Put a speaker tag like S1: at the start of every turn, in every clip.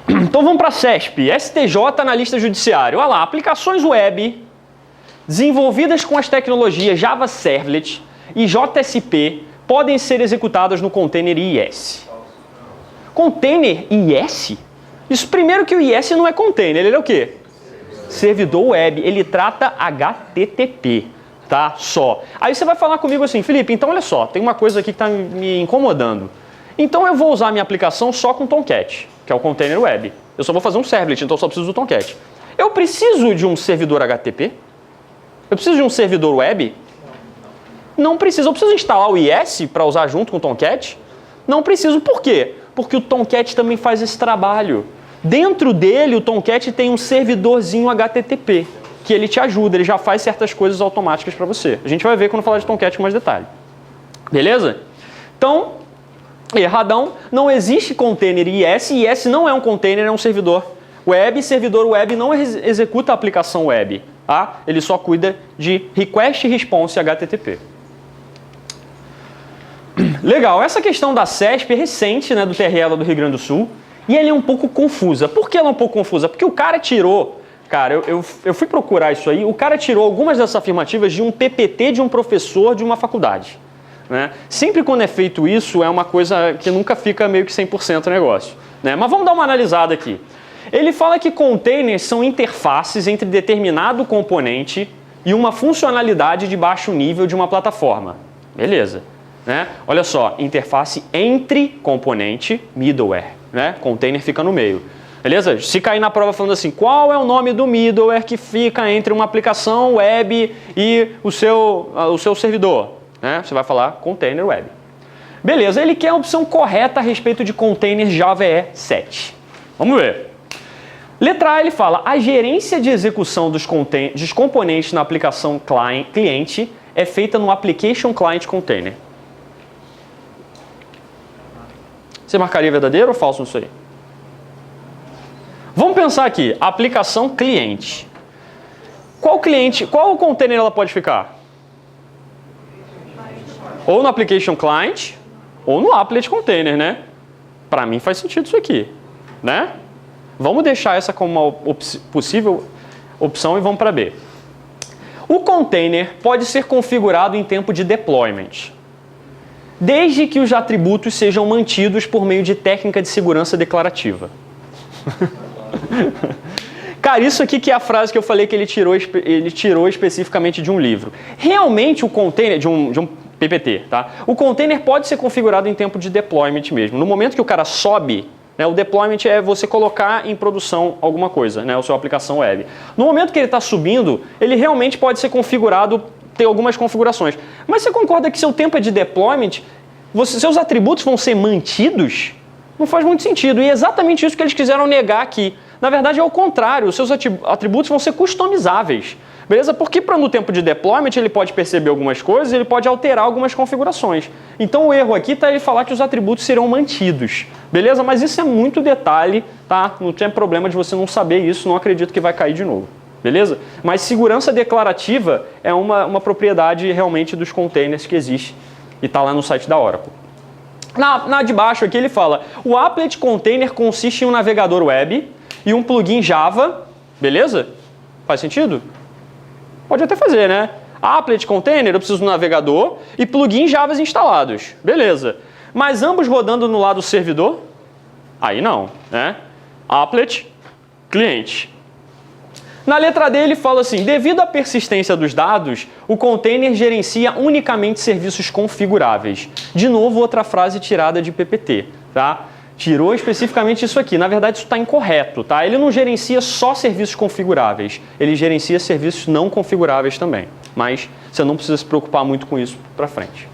S1: Então vamos para a CESP, STJ Analista Judiciário. Olha lá, aplicações web desenvolvidas com as tecnologias Java Servlet e JSP podem ser executadas no container IIS. Container IIS? Isso primeiro que o IIS não é container, ele é o quê? Servidor web, ele trata HTTP, tá? Só. Aí você vai falar comigo assim, Felipe, então olha só, tem uma coisa aqui que está me incomodando. Então eu vou usar minha aplicação só com Tomcat, que é o container web. Eu só vou fazer um servlet, então eu só preciso do Tomcat. Eu preciso de um servidor HTTP? Eu preciso de um servidor web? Não preciso. Eu preciso instalar o IIS para usar junto com o Tomcat? Não preciso. Por quê? Porque o Tomcat também faz esse trabalho. Dentro dele, o Tomcat tem um servidorzinho HTTP, que ele te ajuda, ele já faz certas coisas automáticas para você. A gente vai ver quando falar de Tomcat com mais detalhe. Beleza? Então, erradão, não existe container IIS. IIS não é um container, é um servidor web. Servidor web não executa a aplicação web. Tá? Ele só cuida de request e response HTTP. Legal, essa questão da CESP é recente, né, do TRE lá do Rio Grande do Sul, e ela é um pouco confusa. Por que ela é um pouco confusa? Porque o cara tirou, eu fui procurar isso aí, o cara tirou algumas dessas afirmativas de um PPT de um professor de uma faculdade. Né? Sempre quando é feito isso, é uma coisa que nunca fica meio que 100% o negócio. Né? Mas vamos dar uma analisada aqui. Ele fala que containers são interfaces entre determinado componente e uma funcionalidade de baixo nível de uma plataforma. Beleza. Né? Olha só, interface entre componente, middleware. Né? Container fica no meio. Beleza? Se cair na prova falando assim, qual é o nome do middleware que fica entre uma aplicação web e o seu servidor? Né? Você vai falar container web. Beleza, ele quer a opção correta a respeito de container Java EE 7. Vamos ver. Letra A, ele fala, a gerência de execução dos componentes na aplicação cliente é feita no Application Client Container. Você marcaria verdadeiro ou falso nisso aí? Vamos pensar aqui, aplicação cliente. Qual container ela pode ficar? Ou no Application Client, ou no Applet Container, né? Para mim faz sentido isso aqui, né? Vamos deixar essa como uma possível opção e vamos para B. O container pode ser configurado em tempo de deployment, desde que os atributos sejam mantidos por meio de técnica de segurança declarativa. Cara, isso aqui que é a frase que eu falei que ele tirou especificamente de um livro. Realmente o container, de um PPT, tá? O container pode ser configurado em tempo de deployment mesmo. No momento que o cara sobe, né, o deployment é você colocar em produção alguma coisa, né, a sua aplicação web. No momento que ele está subindo, ele realmente pode ser configurado, ter algumas configurações. Mas você concorda que seu tempo é de deployment, seus atributos vão ser mantidos? Não faz muito sentido. E é exatamente isso que eles quiseram negar aqui. Na verdade é o contrário, os seus atributos vão ser customizáveis. Beleza? Porque no tempo de deployment ele pode perceber algumas coisas, ele pode alterar algumas configurações. Então o erro aqui está ele falar que os atributos serão mantidos. Beleza? Mas isso é muito detalhe, tá? Não tem problema de você não saber isso, não acredito que vai cair de novo. Beleza? Mas segurança declarativa é uma propriedade realmente dos containers que existe e está lá no site da Oracle. Na de baixo aqui ele fala, o Applet Container consiste em um navegador web e um plugin Java, beleza? Faz sentido? Pode até fazer, né? Applet Container, eu preciso do navegador e plugin Java instalados. Beleza. Mas ambos rodando no lado servidor? Aí não, né? Applet, cliente. Na letra D ele fala assim, devido à persistência dos dados, o container gerencia unicamente serviços configuráveis. De novo, outra frase tirada de PPT, tá? Tirou especificamente isso aqui. Na verdade, isso está incorreto, tá? Ele não gerencia só serviços configuráveis, ele gerencia serviços não configuráveis também. Mas você não precisa se preocupar muito com isso para frente.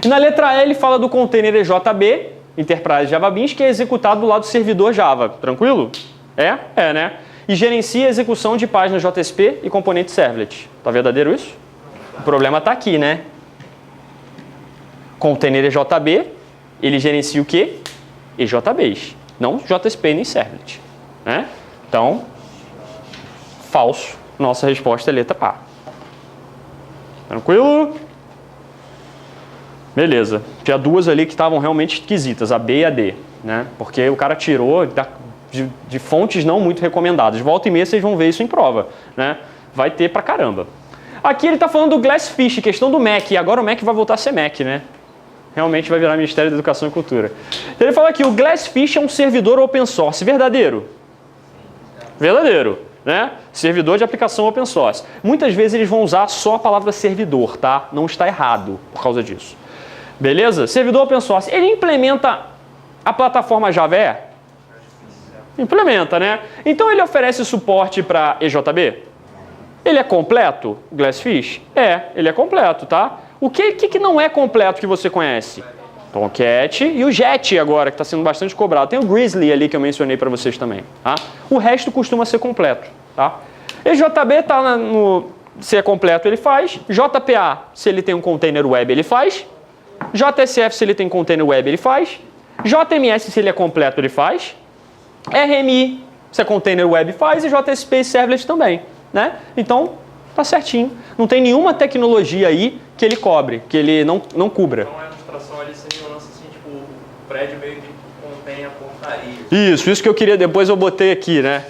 S1: E na letra E ele fala do container EJB, Enterprise Java Beans, que é executado do lado do servidor Java. Tranquilo? É? É, né? E gerencia a execução de páginas JSP e componentes servlet. Tá verdadeiro isso? O problema está aqui, né? Container EJB, ele gerencia o quê? EJBs, não JSP nem servlet. Né? Então, falso. Nossa resposta é letra A. Tranquilo? Beleza. Tinha duas ali que estavam realmente esquisitas, a B e a D, né? Porque o cara tirou de fontes não muito recomendadas. Volta e meia vocês vão ver isso em prova, né? Vai ter pra caramba. Aqui ele está falando do Glassfish, questão do MEC. E agora o MEC vai voltar a ser MEC, né? Realmente vai virar Ministério da Educação e Cultura. Então ele fala aqui, o Glassfish é um servidor open source. Verdadeiro? Verdadeiro, né? Servidor de aplicação open source. Muitas vezes eles vão usar só a palavra servidor, tá? Não está errado por causa disso. Beleza? Servidor open source. Ele implementa a plataforma Java? Implementa, né? Então ele oferece suporte para EJB? Ele é completo, o Glassfish? Ele é completo, tá? O que não é completo que você conhece? Tomcat e o Jet agora, que está sendo bastante cobrado. Tem o Grizzly ali que eu mencionei para vocês também, tá? O resto costuma ser completo, tá? EJB tá se é completo, ele faz. JPA, se ele tem um container web, ele faz. JSF, se ele tem container web, ele faz. JMS, se ele é completo, ele faz. RMI, se é container web, faz. E JSP e Servlet também, né? Então, tá certinho. Não tem nenhuma tecnologia aí que ele cobre, que ele não cubra.
S2: Então, a abstração ali seria um lance assim, tipo, o prédio meio que contém a portaria.
S1: Isso que eu queria, depois eu botei aqui, né?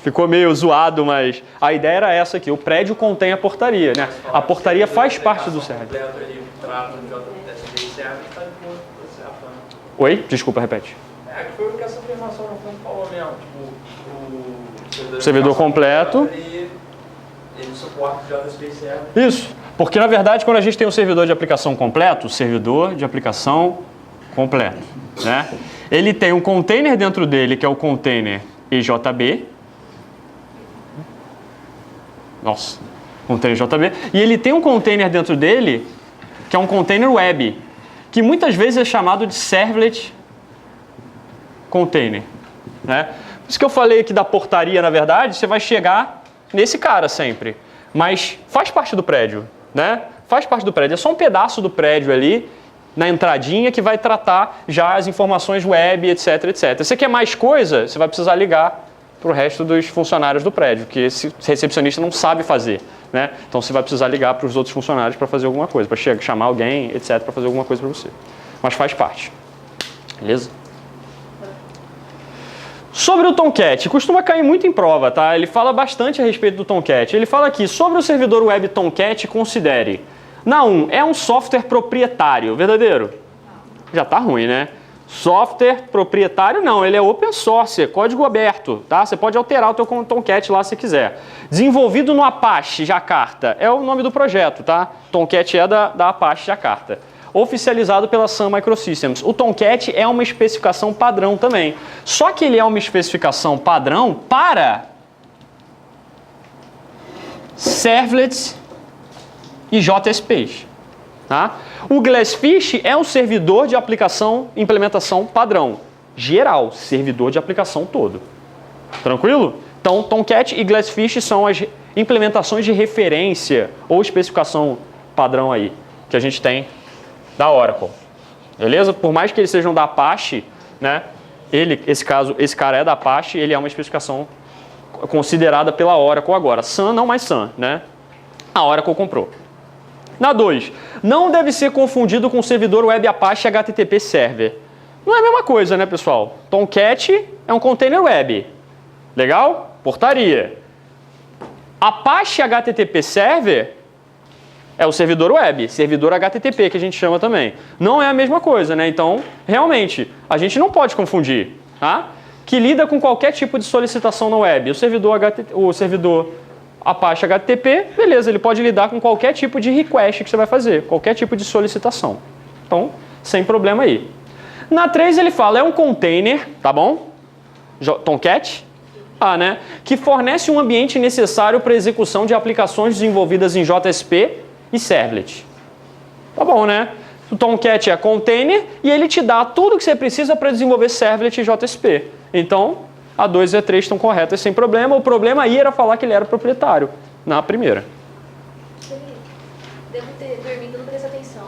S1: Ficou meio zoado, mas a ideia era essa aqui, o prédio contém a portaria, né? A portaria faz parte do server. Oi? Desculpa, repete.
S2: Que foi o que essa afirmação no fundo falou mesmo, tipo, o
S1: servidor completo.
S2: Ele suporta o JSP Server.
S1: Isso, porque na verdade quando a gente tem um servidor de aplicação completo, servidor de aplicação completo, né? Ele tem um container dentro dele, que é o container EJB. Nossa, container EJB. E ele tem um container dentro dele, que é um container web, que muitas vezes é chamado de servlet container, né? Por isso que eu falei aqui da portaria, na verdade, você vai chegar nesse cara sempre. Mas faz parte do prédio, né? Faz parte do prédio. É só um pedaço do prédio ali, na entradinha, que vai tratar já as informações web, etc, etc. Você quer mais coisa, você vai precisar ligar para o resto dos funcionários do prédio, que esse recepcionista não sabe fazer, né? Então você vai precisar ligar para os outros funcionários para fazer alguma coisa, para chamar alguém, etc, para fazer alguma coisa para você. Mas faz parte. Beleza? Sobre o Tomcat, costuma cair muito em prova, tá? Ele fala bastante a respeito do Tomcat. Ele fala aqui, sobre o servidor web Tomcat, considere. Na 1, é um software proprietário, verdadeiro? Já tá ruim, né? Software proprietário não, ele é open source, é código aberto, tá? Você pode alterar o teu Tomcat lá se quiser. Desenvolvido no Apache Jakarta, é o nome do projeto, tá? Tomcat é da Apache Jakarta. Oficializado pela Sun Microsystems. O Tomcat é uma especificação padrão também. Só que ele é uma especificação padrão para servlets e JSPs. Tá? O Glassfish é um servidor de aplicação, implementação padrão. Geral, servidor de aplicação todo. Tranquilo? Então, Tomcat e Glassfish são as implementações de referência ou especificação padrão aí, que a gente tem da Oracle, beleza? Por mais que eles sejam da Apache, né? Esse cara é da Apache, ele é uma especificação considerada pela Oracle agora. Sun não mais Sun, né? A Oracle comprou. Na 2, não deve ser confundido com o servidor web Apache HTTP Server. Não é a mesma coisa, né, pessoal? Tomcat é um container web. Legal? Portaria. Apache HTTP Server é o servidor web, servidor HTTP que a gente chama também. Não é a mesma coisa, né? Então, realmente, a gente não pode confundir, tá? Que lida com qualquer tipo de solicitação na web. O servidor Apache HTTP, beleza, ele pode lidar com qualquer tipo de request que você vai fazer, qualquer tipo de solicitação. Então, sem problema aí. Na 3 ele fala, é um container, tá bom? Tomcat, né? Que fornece um ambiente necessário para a execução de aplicações desenvolvidas em JSP e Servlet. Tá bom, né? O Tomcat é container e ele te dá tudo que você precisa para desenvolver Servlet e JSP. Então, a 2 e a 3 estão corretas sem problema. O problema aí era falar que ele era proprietário na primeira.
S3: Devo ter dormido, não prestei atenção.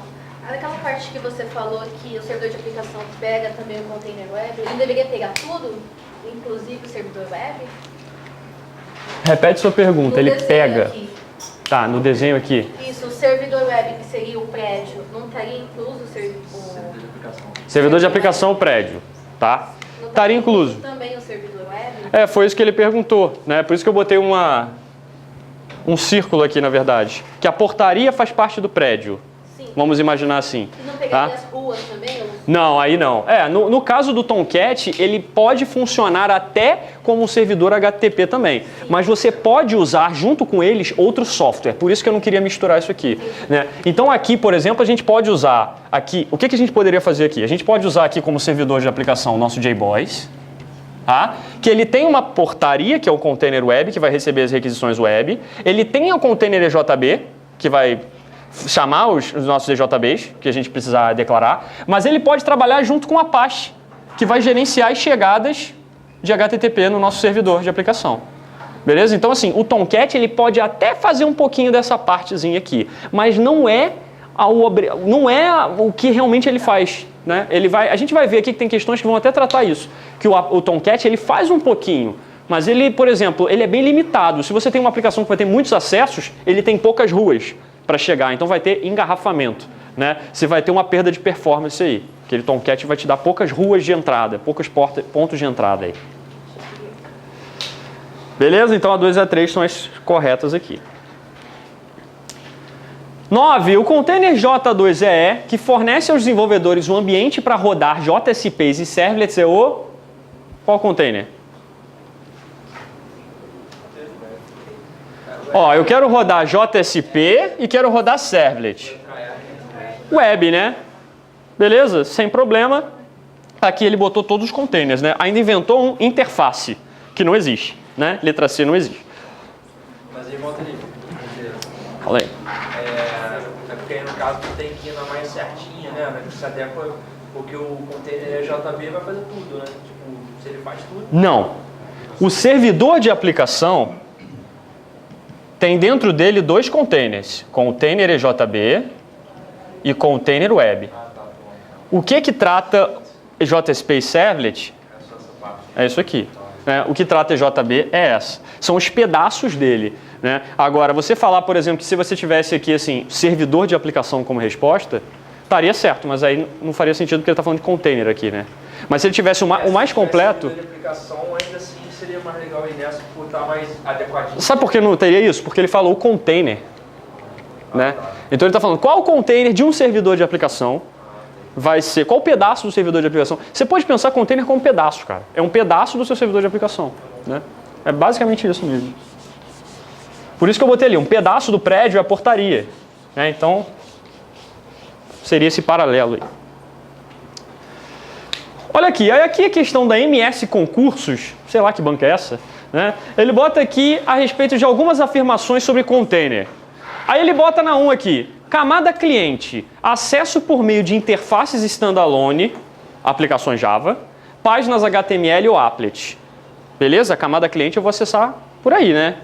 S3: Aquela parte que você falou que o servidor de aplicação pega também o container web, ele deveria pegar tudo, inclusive o servidor web?
S1: Repete sua pergunta. Ele pega.
S3: Aqui.
S1: Tá, no desenho aqui.
S3: Isso, o servidor web que seria o prédio, não estaria incluso
S1: Servidor de aplicação, o prédio, tá?
S3: não
S1: Estaria incluso.
S3: também o servidor web?
S1: Foi isso que ele perguntou, né? Por isso que eu botei um círculo aqui, na verdade. Que a portaria faz parte do prédio.
S3: Sim.
S1: Vamos imaginar assim.
S3: E não pegaria
S1: Tá?
S3: as ruas também?
S1: Não, aí não. No caso do Tomcat, ele pode funcionar até como um servidor HTTP também. Mas você pode usar junto com eles outro software. Por isso que eu não queria misturar isso aqui. Né? Então aqui, por exemplo, a gente pode usar aqui... O que a gente poderia fazer aqui? A gente pode usar aqui como servidor de aplicação o nosso JBoss. Tá? Que ele tem uma portaria, que é o container web, que vai receber as requisições web. Ele tem o container EJB, que vai chamar os nossos EJBs, que a gente precisar declarar, mas ele pode trabalhar junto com o Apache, que vai gerenciar as chegadas de HTTP no nosso servidor de aplicação. Beleza? Então, assim, o Tomcat ele pode até fazer um pouquinho dessa partezinha aqui, mas não é o que realmente ele faz. Né? A gente vai ver aqui que tem questões que vão até tratar isso, que o Tomcat ele faz um pouquinho, mas ele, por exemplo, ele é bem limitado. Se você tem uma aplicação que vai ter muitos acessos, ele tem poucas ruas para chegar, então vai ter engarrafamento, né? Você vai ter uma perda de performance aí. Aquele Tomcat vai te dar poucas ruas de entrada, poucos pontos de entrada aí. Beleza? Então a 2 e a 3 são as corretas aqui. 9. O container J2EE, que fornece aos desenvolvedores um ambiente para rodar JSPs e servlets, é o... Qual container? Eu quero rodar JSP e quero rodar servlet. Web, né? Beleza? Sem problema. Aqui ele botou todos os containers, né? Ainda inventou um interface, que não existe, né? Letra C não existe.
S2: Mas aí volta ali.
S1: Fala aí.
S2: Porque aí no caso tu tem que ir na mais certinha, né? Que se adequa, porque o container JB vai fazer tudo, né? Tipo, se ele faz tudo...
S1: Não. O servidor de aplicação tem dentro dele dois containers, container EJB e container web. O que trata JSP e Servlet? É isso aqui. O que trata EJB é essa. São os pedaços dele. Né? Agora, você falar, por exemplo, que se você tivesse aqui assim, servidor de aplicação como resposta, estaria certo, mas aí não faria sentido porque ele está falando de container aqui. Né? Mas se ele tivesse o mais completo...
S2: Se aplicação, ainda assim seria mais legal aí nessa por estar mais adequadinho.
S1: Sabe por que não teria isso? Porque ele falou container. Né? Então ele está falando qual container de um servidor de aplicação vai ser, qual pedaço do servidor de aplicação. Você pode pensar container como pedaço, cara. É um pedaço do seu servidor de aplicação. Né? É basicamente isso mesmo. Por isso que eu botei ali, um pedaço do prédio é a portaria. Né? Então, seria esse paralelo aí. Olha aqui, aí aqui a questão da MS Concursos, sei lá que banca é essa, né? Ele bota aqui a respeito de algumas afirmações sobre container. Aí ele bota na 1 aqui, camada cliente, acesso por meio de interfaces standalone, aplicações Java, páginas HTML ou applet. Beleza? A camada cliente eu vou acessar por aí, né?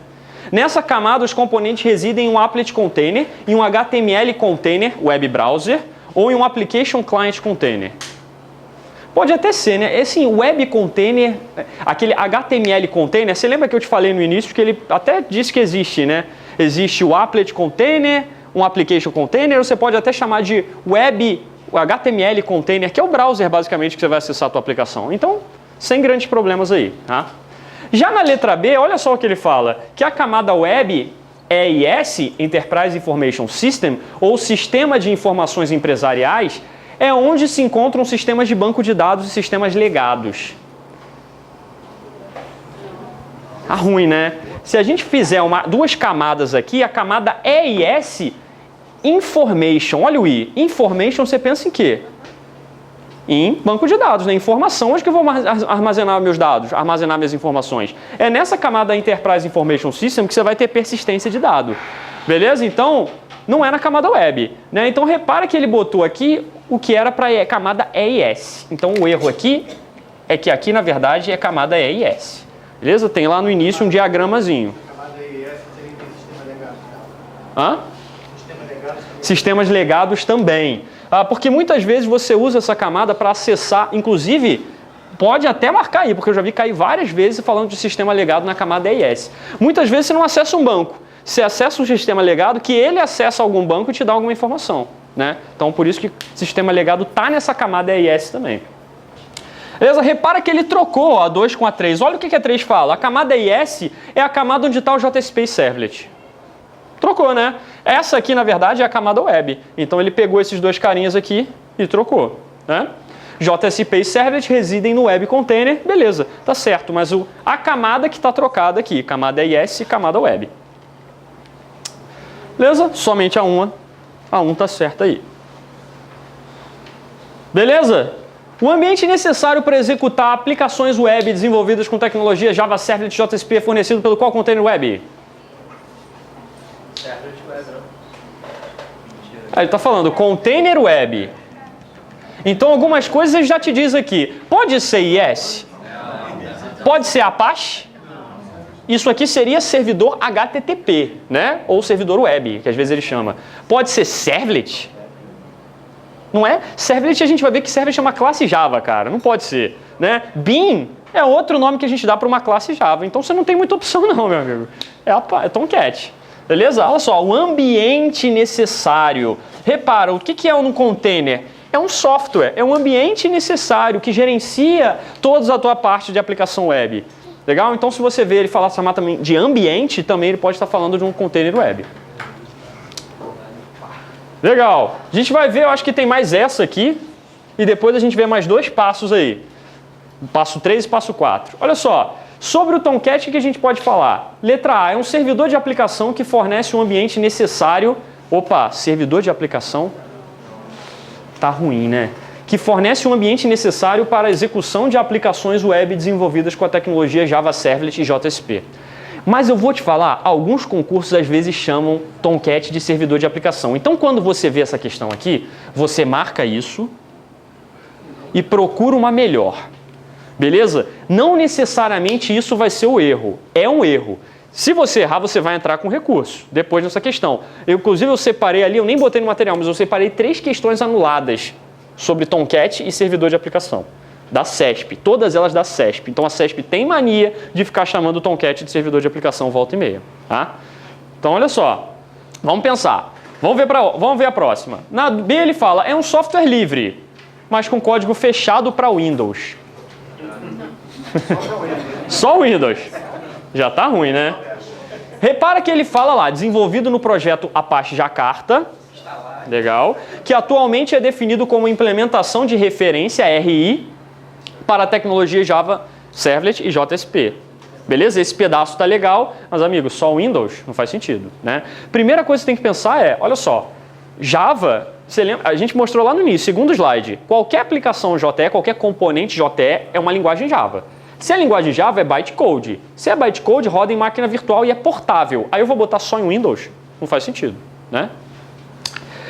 S1: Nessa camada os componentes residem em um applet container, em um HTML container, web browser, ou em um application client container. Pode até ser, né? Esse web container, aquele HTML container, você lembra que eu te falei no início que ele até disse que existe, né? Existe o applet container, um application container, ou você pode até chamar de web HTML container, que é o browser basicamente que você vai acessar a tua aplicação. Então, sem grandes problemas aí, tá? Já na letra B, olha só o que ele fala, que a camada web EIS, Enterprise Information System, ou Sistema de Informações Empresariais, é onde se encontram sistemas de banco de dados e sistemas legados. Tá ruim, né? Se a gente fizer duas camadas aqui, a camada EIS, Information, olha o I, Information você pensa em quê? Em banco de dados, né? Informação, onde que eu vou armazenar meus dados, armazenar minhas informações? É nessa camada Enterprise Information System que você vai ter persistência de dado. Beleza? Então, não é na camada web. Né? Então, repara que ele botou aqui o que era para a camada EIS. Então, o erro aqui é que aqui, na verdade, é camada EIS. Beleza? Tem lá no início um diagramazinho.
S4: Camada EIS seria sistema legado.
S1: Hã?
S4: Sistema legado.
S1: Sistemas legados também. Porque muitas vezes você usa essa camada para acessar, inclusive, pode até marcar aí, porque eu já vi cair várias vezes falando de sistema legado na camada EIS. Muitas vezes você não acessa um banco. você acessa um sistema legado que ele acessa algum banco e te dá alguma informação, né? Então, por isso que o sistema legado está nessa camada EIS também. Beleza? Repara que ele trocou a 2 com a 3. Olha o que a 3 fala. A camada EIS é a camada onde está o JSP Servlet. Trocou, né? Essa aqui, na verdade, é a camada web. Então, ele pegou esses dois carinhas aqui e trocou, né? JSP e Servlet residem no Web Container. Beleza, tá certo. Mas a camada que está trocada aqui, camada EIS e camada web. Beleza? Somente a 1 tá certa aí. Beleza? O ambiente necessário para executar aplicações web desenvolvidas com tecnologia Java Servlet JSP é fornecido pelo qual container web?
S2: Servlet web, não?
S1: Ele está falando container web. Então, algumas coisas ele já te diz aqui. Pode ser IS? Pode ser Apache? Isso aqui seria servidor HTTP, né? Ou servidor web, que às vezes ele chama. Pode ser Servlet? Não é? Servlet a gente vai ver que Servlet é uma classe Java, cara. Não pode ser, né? Bean é outro nome que a gente dá para uma classe Java. Então você não tem muita opção não, meu amigo. É Tomcat. Beleza? Olha só, o ambiente necessário. Repara, o que é um container? É um software, é um ambiente necessário que gerencia toda a tua parte de aplicação web. Legal? Então, se você ver ele chamar também de ambiente, também ele pode estar falando de um container web. Legal. A gente vai ver, eu acho que tem mais essa aqui, e depois a gente vê mais 2 passos aí. Passo 3 e passo 4. Olha só, sobre o Tomcat, o que a gente pode falar? Letra A, é um servidor de aplicação que fornece um ambiente necessário. Opa, servidor de aplicação? Tá ruim, né? Que fornece um ambiente necessário para a execução de aplicações web desenvolvidas com a tecnologia Java Servlet e JSP. Mas eu vou te falar, alguns concursos às vezes chamam Tomcat de servidor de aplicação. Então, quando você vê essa questão aqui, você marca isso e procura uma melhor. Beleza? Não necessariamente isso vai ser o erro. É um erro. Se você errar, você vai entrar com recurso depois dessa questão. Inclusive, eu separei ali, eu nem botei no material, mas eu separei 3 questões anuladas sobre Tomcat e servidor de aplicação. Da CESP, todas elas da CESP. Então, a CESP tem mania de ficar chamando o Tomcat de servidor de aplicação volta e meia. Tá? Então, olha só. Vamos pensar. Vamos ver a próxima. Na B, ele fala, é um software livre, mas com código fechado para Windows. Só o Windows. Já tá ruim, né? Repara que ele fala lá, desenvolvido no projeto Apache Jakarta, legal, que atualmente é definido como implementação de referência RI para a tecnologia Java Servlet e JSP. Beleza? Esse pedaço tá legal, mas amigos, só o Windows não faz sentido, né? Primeira coisa que você tem que pensar é, olha só, Java, você lembra, a gente mostrou lá no início, segundo slide, qualquer aplicação JE, qualquer componente JE é uma linguagem Java. Se a linguagem Java é bytecode. Se é bytecode, roda em máquina virtual e é portável. Aí eu vou botar só em Windows? Não faz sentido, né?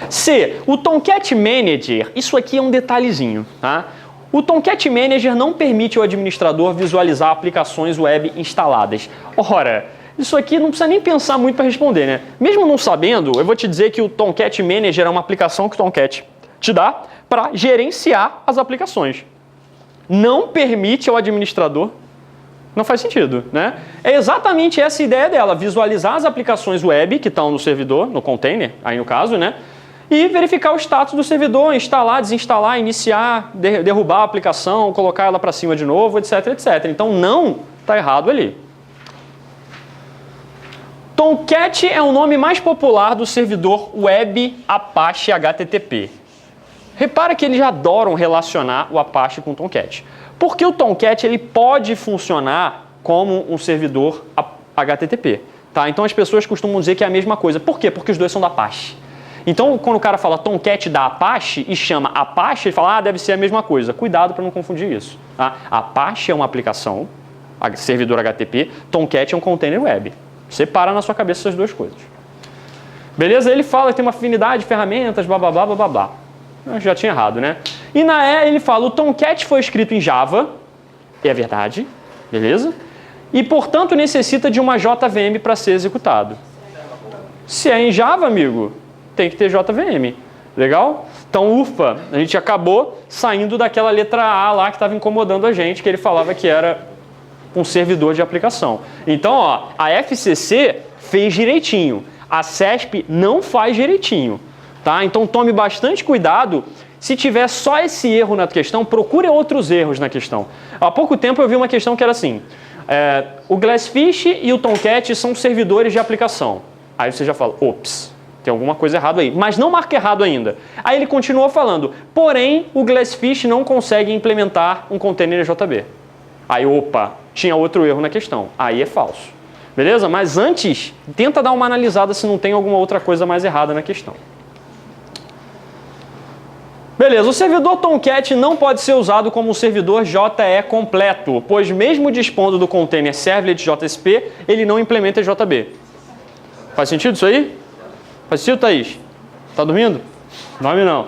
S1: C. O Tomcat Manager. Isso aqui é um detalhezinho, tá? O Tomcat Manager não permite ao administrador visualizar aplicações web instaladas. Ora, isso aqui não precisa nem pensar muito para responder, né? Mesmo não sabendo, eu vou te dizer que o Tomcat Manager é uma aplicação que o Tomcat te dá para gerenciar as aplicações. Não permite ao administrador, não faz sentido, né? É exatamente essa a ideia dela, visualizar as aplicações web que estão no servidor, no container, aí no caso, né? E verificar o status do servidor, instalar, desinstalar, iniciar, derrubar a aplicação, colocar ela para cima de novo, etc, etc. Então não está errado ali. Tomcat é o nome mais popular do servidor web Apache HTTP. Repara que eles adoram relacionar o Apache com o Tomcat. Porque o Tomcat ele pode funcionar como um servidor HTTP. Tá? Então as pessoas costumam dizer que é a mesma coisa. Por quê? Porque os dois são da Apache. Então quando o cara fala Tomcat da Apache e chama Apache, ele fala, deve ser a mesma coisa. Cuidado para não confundir isso. Tá? Apache é uma aplicação, servidor HTTP, Tomcat é um container web. Separa na sua cabeça essas duas coisas. Beleza? Ele fala que tem uma afinidade de ferramentas, blá, blá, blá, blá, blá, blá. Eu já tinha errado, né? E na E ele fala, o Tomcat foi escrito em Java, é verdade, beleza? E, portanto, necessita de uma JVM para ser executado. Se é em Java, amigo, tem que ter JVM, legal? Então, ufa, a gente acabou saindo daquela letra A lá que estava incomodando a gente, que ele falava que era um servidor de aplicação. Então, ó, a FCC fez direitinho. A CESP não faz direitinho, tá? Então tome bastante cuidado. Se tiver só esse erro na questão, procure outros erros na questão. Há pouco tempo eu vi uma questão que era assim, o Glassfish e o Tomcat são servidores de aplicação. Aí você já fala, ops, tem alguma coisa errada aí. Mas não marca errado ainda. Aí ele continua falando, porém o Glassfish não consegue implementar um container JB. Aí, opa, tinha outro erro na questão. Aí é falso. Beleza? Mas antes, tenta dar uma analisada se não tem alguma outra coisa mais errada na questão. Beleza, o servidor Tomcat não pode ser usado como um servidor JE completo, pois mesmo dispondo do container servlet JSP, ele não implementa JB. Faz sentido isso aí? Faz sentido, Thaís? Tá dormindo? Dorme não.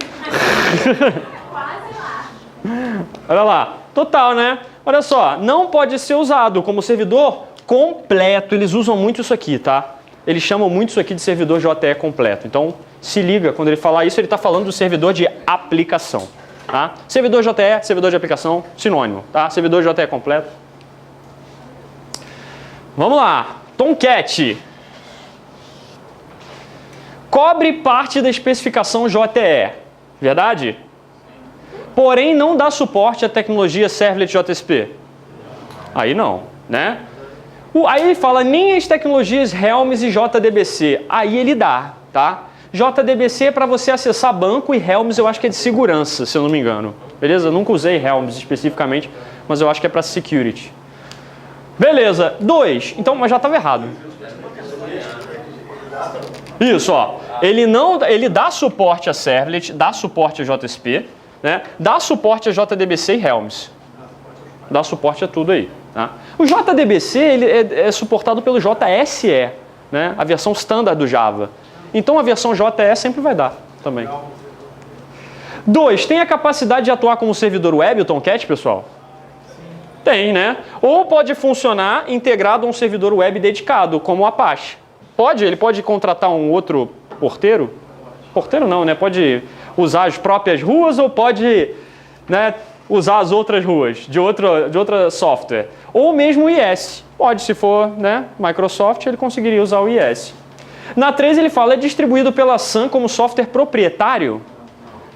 S1: Olha lá, total, né? Olha só, não pode ser usado como servidor completo. Eles usam muito isso aqui, tá? Eles chamam muito isso aqui de servidor JE completo. Então, se liga, quando ele falar isso, ele está falando do servidor de aplicação. Tá? Servidor JE, servidor de aplicação, sinônimo. Tá? Servidor JE completo. Vamos lá. Tomcat. Cobre parte da especificação JE. Verdade? Porém, não dá suporte à tecnologia Servlet JSP. Aí não, né? Aí ele fala nem as tecnologias Helms e JDBC. Aí ele dá, tá? JDBC é para você acessar banco e Helms eu acho que é de segurança, se eu não me engano. Beleza? Eu nunca usei Helms especificamente, mas eu acho que é para security. Beleza. 2. Então, mas já estava errado. Isso, ó. Ele dá suporte a Servlet, dá suporte a JSP, né? Dá suporte a JDBC e Helms. Dá suporte a tudo aí. Tá? O JDBC ele é suportado pelo JSE, né? A versão standard do Java. Então a versão JE sempre vai dar também. 2. Tem a capacidade de atuar como servidor web, o Tomcat, pessoal? Tem, né? Ou pode funcionar integrado a um servidor web dedicado, como o Apache. Ele pode contratar um outro porteiro? Porteiro não, né? Pode usar as próprias ruas ou pode, né, usar as outras ruas de outra software. Ou mesmo o IS. Pode, se for, né, Microsoft, ele conseguiria usar o IS. Na 3 ele fala, é distribuído pela Sun como software proprietário.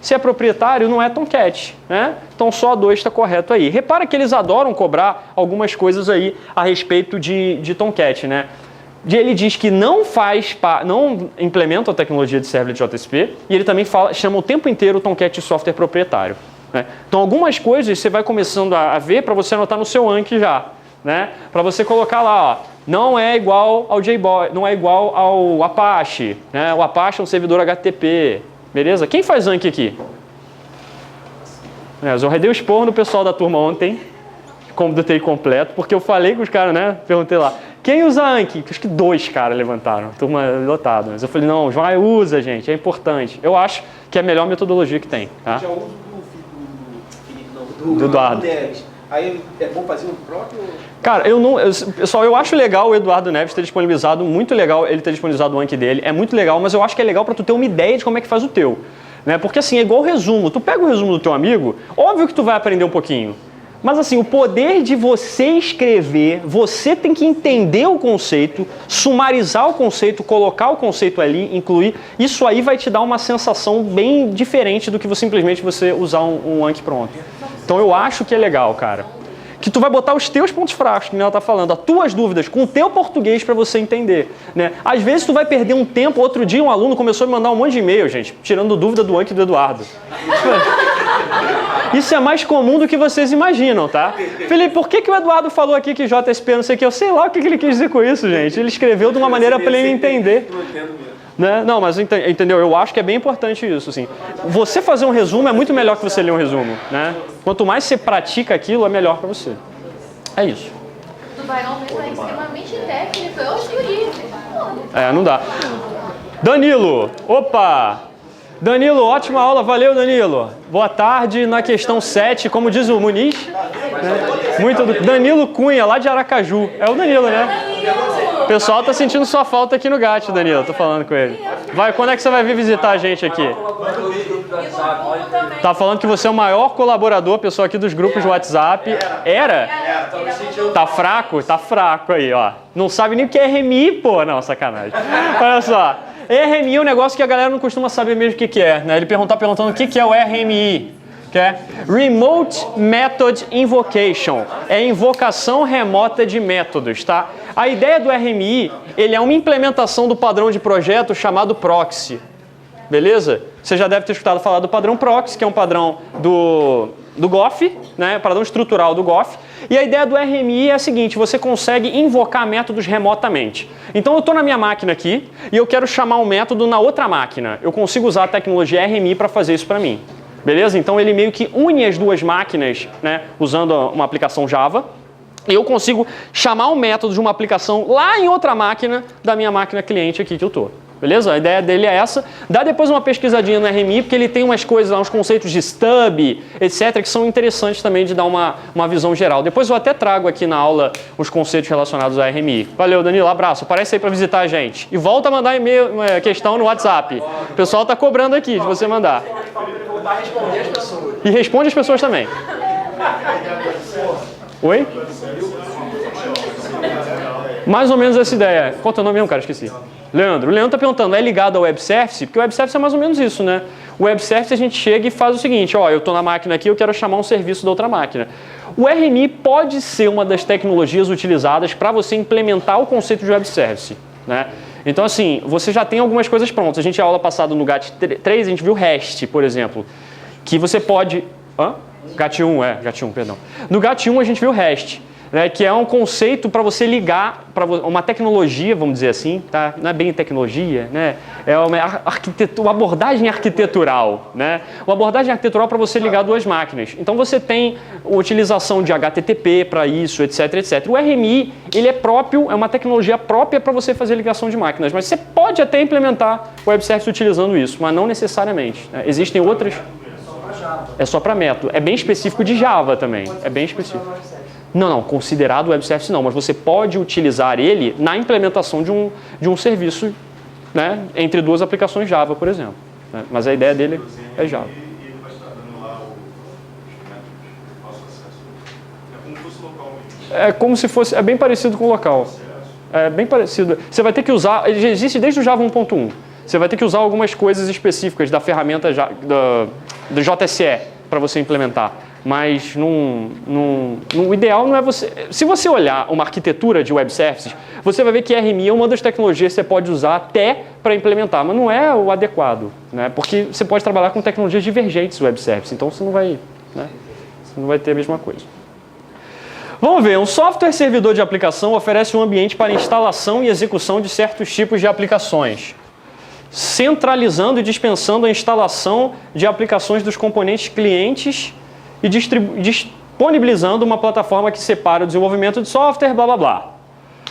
S1: Se é proprietário, não é Tomcat, né? Então só a 2 está correto aí. Repara que eles adoram cobrar algumas coisas aí a respeito de Tomcat, né? Ele diz que não implementa a tecnologia de Servlet JSP e ele também chama o tempo inteiro o Tomcat de software proprietário. Né? Então algumas coisas você vai começando a ver para você anotar no seu Anki já. Né? Para você colocar lá, ó, não é igual ao JBoss, não é igual ao Apache. Né? O Apache é um servidor HTTP. Beleza? Quem faz Anki aqui? Eu dei o esporro no pessoal da turma ontem, como do TI completo, porque eu falei com os caras, né? Perguntei lá, quem usa Anki? Acho que 2 caras levantaram, turma lotada. Mas eu falei, não, vai, usa, gente, é importante. Eu acho que é a melhor metodologia que tem. Tá?
S4: Já uso do
S1: Eduardo.
S4: Neves. Aí é bom fazer um próprio...
S1: Cara, pessoal, eu acho legal o Eduardo Neves ter disponibilizado, muito legal ele ter disponibilizado o Anki dele, é muito legal, mas eu acho que é legal para tu ter uma ideia de como é que faz o teu. Né? Porque assim, é igual o resumo, tu pega o resumo do teu amigo, óbvio que tu vai aprender um pouquinho, mas assim, o poder de você escrever, você tem que entender o conceito, sumarizar o conceito, colocar o conceito ali, incluir, isso aí vai te dar uma sensação bem diferente do que simplesmente você usar um Anki pronto. Então eu acho que é legal, cara. Que tu vai botar os teus pontos fracos, que ela tá falando, as tuas dúvidas, com o teu português para você entender. Né? Às vezes tu vai perder um tempo, outro dia um aluno começou a me mandar um monte de e-mail, gente, tirando dúvida do Anki e do Eduardo. Isso é mais comum do que vocês imaginam, tá? Felipe, por que o Eduardo falou aqui que JSP não sei o que? Eu sei lá o que ele quis dizer com isso, gente. Ele escreveu de uma maneira para ele entender.
S4: Não entendo mesmo.
S1: Né? Não, mas entendeu? Eu acho que é bem importante isso. Assim. Você fazer um resumo é muito melhor que você ler um resumo. Né? Quanto mais você pratica aquilo, é melhor para você. É isso.
S3: Do Barão mesmo é extremamente técnico, eu acho jurídico.
S1: Não dá. Danilo, opa! Danilo, ótima aula, valeu Danilo. Boa tarde na questão 7, como diz o Muniz. Né? Danilo Cunha, lá de Aracaju. É o Danilo, né? O pessoal tá sentindo sua falta aqui no GAT, Danilo. Tô falando com ele. Vai, quando é que você vai vir visitar a gente aqui? Tá falando que você é o maior colaborador, pessoal, aqui dos grupos de WhatsApp. Era? Tá fraco? Tá fraco aí, ó. Não sabe nem o que é RMI, pô. Não, sacanagem. Olha só. RMI é um negócio que a galera não costuma saber mesmo o que é, né? Ele perguntando o que é o RMI. Que é Remote Method Invocation. É invocação remota de métodos, tá? A ideia do RMI, ele é uma implementação do padrão de projeto chamado proxy. Beleza? Você já deve ter escutado falar do padrão proxy, que é um padrão do Goff, né? Padrão estrutural do Goff. E a ideia do RMI é a seguinte, você consegue invocar métodos remotamente. Então eu estou na minha máquina aqui e eu quero chamar um método na outra máquina. Eu consigo usar a tecnologia RMI para fazer isso para mim. Beleza? Então ele meio que une as duas máquinas, né? Usando uma aplicação Java. E eu consigo chamar um método de uma aplicação lá em outra máquina da minha máquina cliente aqui que eu estou. Beleza? A ideia dele é essa. Dá depois uma pesquisadinha no RMI, porque ele tem umas coisas lá, uns conceitos de stub, etc., que são interessantes também de dar uma visão geral. Depois eu até trago aqui na aula os conceitos relacionados ao RMI. Valeu, Danilo. Abraço. Aparece aí para visitar a gente. E volta a mandar e-mail, questão no WhatsApp. O pessoal está cobrando aqui de você mandar. E responde as pessoas também. Oi? Mais ou menos essa ideia. Qual é o teu nome mesmo, cara? Esqueci. Leandro. O Leandro está perguntando, é ligado ao Web Service? Porque o Web Service é mais ou menos isso, né? O Web Service a gente chega e faz o seguinte, ó, eu estou na máquina aqui, eu quero chamar um serviço da outra máquina. O RMI pode ser uma das tecnologias utilizadas para você implementar o conceito de Web Service, né? Então, assim, você já tem algumas coisas prontas. A gente, a aula passada no GAT 3, a gente viu REST, por exemplo, que você pode... GAT 1, GAT 1, perdão. No GAT 1 a gente viu REST, né, que é um conceito para você ligar para uma tecnologia, vamos dizer assim, tá? Não é bem tecnologia, né? É uma abordagem arquitetural, né? Uma abordagem arquitetural para você ligar duas máquinas. Então você tem a utilização de HTTP para isso, etc, etc. O RMI, ele é próprio, é uma tecnologia própria para você fazer ligação de máquinas, mas você pode até implementar o Web Service utilizando isso, mas não necessariamente, né? Existem outras... É só para método. É bem específico de Java também. É bem específico. Não, considerado Web Service não, mas você pode utilizar ele na implementação de um serviço, né, entre duas aplicações Java, por exemplo. Né? Mas a ideia dele é Java.
S5: E ele vai estar dando lá os métodos, nosso acesso. É como se fosse localmente.
S1: É como se fosse, é bem parecido com o local. É bem parecido. Você vai ter que usar, ele já existe desde o Java 1.1. Você vai ter que usar algumas coisas específicas da ferramenta do JSE para você implementar. Mas o ideal não é você... Se você olhar uma arquitetura de web services, você vai ver que RMI é uma das tecnologias que você pode usar até para implementar, mas não é o adequado, né? Porque você pode trabalhar com tecnologias divergentes web services, então você não vai, né? Você não vai ter a mesma coisa. Vamos ver, um software servidor de aplicação oferece um ambiente para instalação e execução de certos tipos de aplicações, centralizando e dispensando a instalação de aplicações dos componentes clientes e disponibilizando uma plataforma que separa o desenvolvimento de software, blá, blá, blá.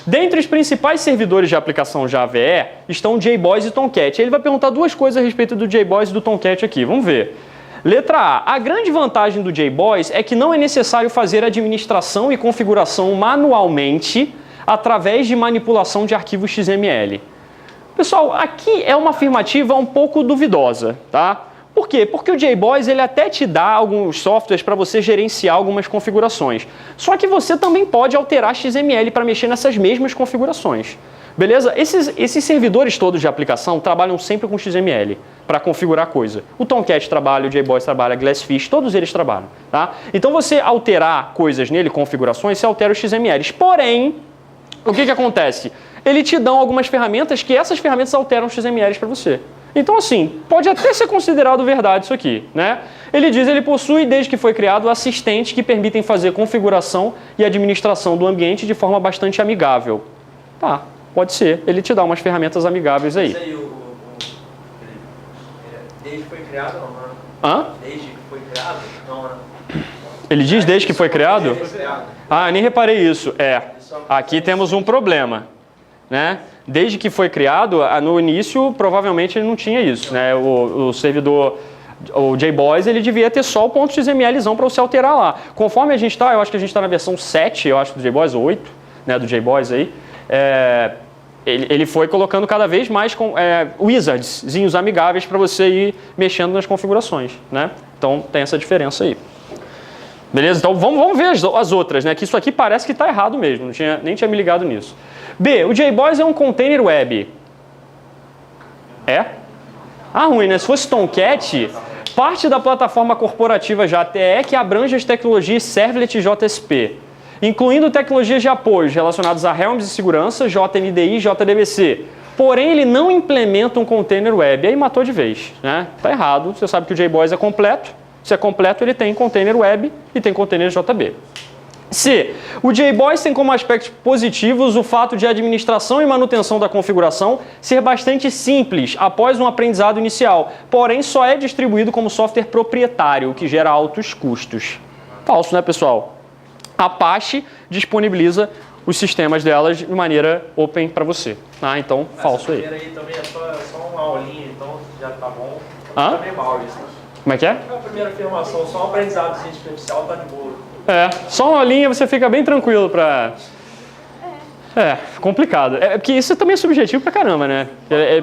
S1: Dentre os principais servidores de aplicação Java EE estão o JBoss e Tomcat. Ele vai perguntar duas coisas a respeito do JBoss e do Tomcat aqui. Vamos ver. Letra A. A grande vantagem do JBoss é que não é necessário fazer administração e configuração manualmente através de manipulação de arquivos XML. Pessoal, aqui é uma afirmativa um pouco duvidosa, tá? Por quê? Porque o JBoss ele até te dá alguns softwares para você gerenciar algumas configurações. Só que você também pode alterar XML para mexer nessas mesmas configurações. Beleza? Esses servidores todos de aplicação trabalham sempre com XML para configurar coisa. O Tomcat trabalha, o JBoss trabalha, Glassfish, todos eles trabalham, tá? Então você alterar coisas nele, configurações, você altera os XMLs. Porém, o que acontece? Ele te dá algumas ferramentas que essas ferramentas alteram os XMLs para você. Então, assim, pode até ser considerado verdade isso aqui, né? Ele diz que ele possui, desde que foi criado, assistentes que permitem fazer configuração e administração do ambiente de forma bastante amigável. Tá, pode ser. Ele te dá umas ferramentas amigáveis aí.
S2: Isso aí, desde que foi criado, não, né?
S1: Hã?
S2: Desde que foi criado, não, né?
S1: Ele diz desde que foi criado? Ah, nem reparei isso. Aqui temos um problema, né? Desde que foi criado, no início, provavelmente ele não tinha isso, né? O servidor, o JBoss, ele devia ter só o ponto .xmlzão para você alterar lá. Conforme a gente está, eu acho que a gente está na versão 7, eu acho, do JBoss, 8, né, do JBoss aí. Ele foi colocando cada vez mais wizards amigáveis para você ir mexendo nas configurações, né? Então tem essa diferença aí. Beleza? Então vamos ver as outras, né? Que isso aqui parece que está errado mesmo, nem tinha me ligado nisso. B, o JBoss é um container web. É? Ah, ruim, né? Se fosse Tomcat, parte da plataforma corporativa JTE que abrange as tecnologias Servlet e JSP, incluindo tecnologias de apoio relacionadas a Helm de segurança, JNDI e JDBC. Porém, ele não implementa um container web. Aí matou de vez, né? Tá errado. Você sabe que o JBoss é completo. Se é completo, ele tem container web e tem container JB. C. O JBoss tem como aspectos positivos o fato de a administração e manutenção da configuração ser bastante simples após um aprendizado inicial, porém só é distribuído como software proprietário, o que gera altos custos. Falso, né, pessoal? A Apache disponibiliza os sistemas delas de maneira open para você. Ah, então, falso aí.
S2: Essa primeira aí também é só uma aulinha, então já tá bom.
S1: Hã?
S2: Tá meio mal isso.
S1: Como é que é?
S2: A primeira afirmação, só um aprendizadozinho superficial tá de boa.
S1: Só uma linha você fica bem tranquilo pra... complicado. Porque isso também é subjetivo pra caramba, né?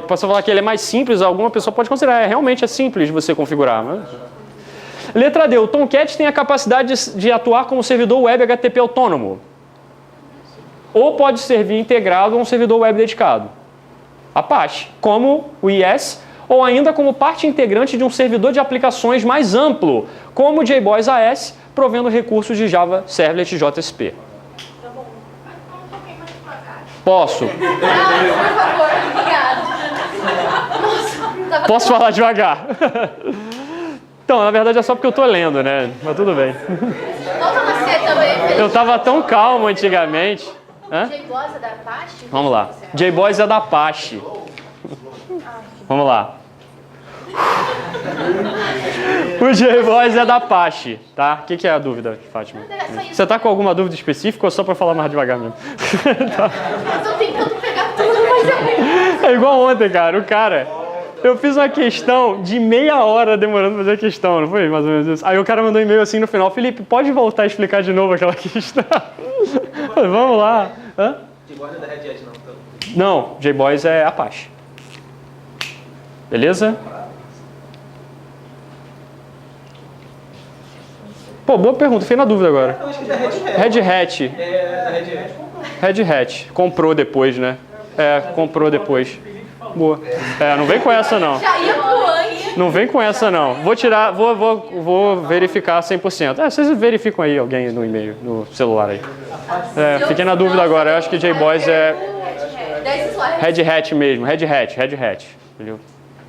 S1: Posso falar que ele é mais simples, alguma pessoa pode considerar, realmente é simples de você configurar. Mas... Letra D, o Tomcat tem a capacidade de atuar como servidor web HTTP autônomo. Ou pode servir integrado a um servidor web dedicado. Apache, como o IS, ou ainda como parte integrante de um servidor de aplicações mais amplo, como o JBoss AS, provendo recursos de Java Servlet e JSP.
S3: Tá bom. Mas fala um pouquinho mais devagar.
S1: Posso?
S3: Por favor, obrigada. Nossa,
S1: Posso falar devagar? Então, na verdade é só porque eu tô lendo, né? Mas tudo bem.
S3: Volta na C também, Felipe.
S1: Eu tava tão calmo antigamente. Hã?
S3: JBoss é da Apache?
S1: Vamos lá. JBoss é da Apache. Vamos lá. O JBoss é da Apache, tá? O que é a dúvida, Fátima? Você tá com alguma dúvida específica ou só para falar mais devagar mesmo? Tá.
S3: Eu tô tentando pegar tudo, mas
S1: É igual ontem, cara. Eu fiz uma questão de meia hora demorando pra fazer a questão, não foi mais ou menos isso? Aí o cara mandou um e-mail assim no final, Felipe, pode voltar a explicar de novo aquela questão? Vamos lá. Hã?
S4: JBoss é da Red Hat, não. Então.
S1: Não, JBoss é Apache. Beleza? Pô, boa pergunta, fiquei na dúvida agora.
S4: Eu acho que é da Red Hat.
S1: Red Hat.
S4: É, da Red Hat.
S1: Red Hat. Comprou depois, né? Comprou depois. Boa. Não vem com essa não.
S3: já ia pro antes.
S1: Não vem com essa não. Vou tirar, vou verificar 100%. Vocês verificam aí alguém no e-mail, no celular aí. Fiquei na dúvida agora. Eu acho que JBoss é Red Hat mesmo. Red Hat. Entendeu?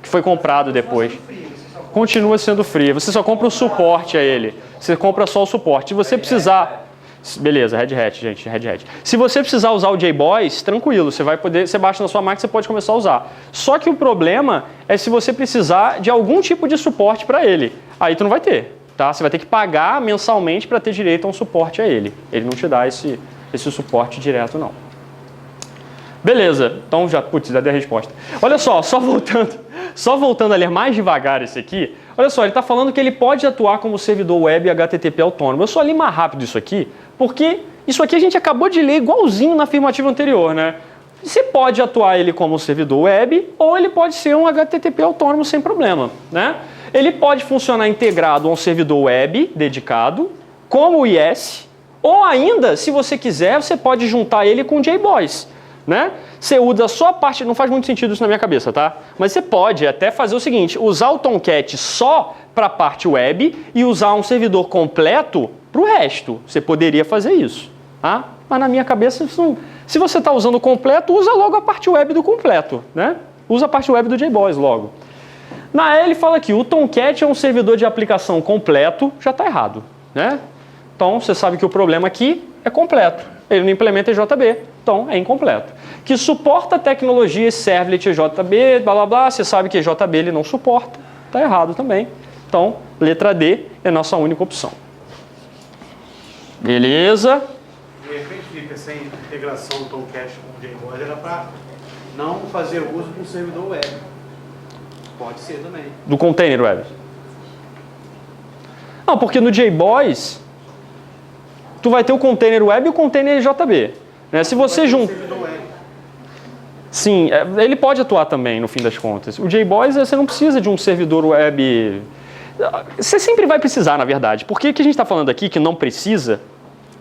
S1: Que foi comprado depois. Continua sendo free. Você só compra o suporte a ele. Você compra só o suporte. Se você precisar... Beleza, Red Hat, gente, Red Hat. Se você precisar usar o JBoss, tranquilo, você baixa na sua máquina, você pode começar a usar. Só que o problema é se você precisar de algum tipo de suporte para ele. Aí tu não vai ter, tá? Você vai ter que pagar mensalmente para ter direito a um suporte a ele. Ele não te dá esse suporte direto, não. Beleza, então já dei a resposta. Olha só voltando a ler mais devagar esse aqui, olha só, ele está falando que ele pode atuar como servidor web HTTP autônomo. Eu só li mais rápido isso aqui, porque isso aqui a gente acabou de ler igualzinho na afirmativa anterior, né? Você pode atuar ele como servidor web ou ele pode ser um HTTP autônomo sem problema, né? Ele pode funcionar integrado a um servidor web dedicado, como o IS, ou ainda, se você quiser, você pode juntar ele com o JBoss. Né? Você usa só a parte, não faz muito sentido isso na minha cabeça, tá? Mas você pode até fazer o seguinte, usar o Tomcat só para a parte web e usar um servidor completo para o resto. Você poderia fazer isso, tá? Mas na minha cabeça, se você está usando o completo, usa logo a parte web do completo, né? Usa a parte web do JBoss logo. Na E ele fala aqui, o Tomcat é um servidor de aplicação completo, já está errado, né? Então você sabe que o problema aqui é completo. Ele não implementa JB, então é incompleto. Que suporta tecnologias Servlet e JB, blá blá blá, você sabe que JB ele não suporta, está errado também. Então, letra D é a nossa única opção. Beleza?
S5: De repente, Felipe, essa integração do Tomcat com o JBoss era para não fazer uso de um servidor web. Pode ser também.
S1: Do container web. Não, porque no JBoss tu vai ter o container web e o container JB. Né? Se você juntar... Sim, ele pode atuar também, no fim das contas. O JBoss, você não precisa de um servidor web... Você sempre vai precisar, na verdade. Porque o que a gente está falando aqui, que não precisa,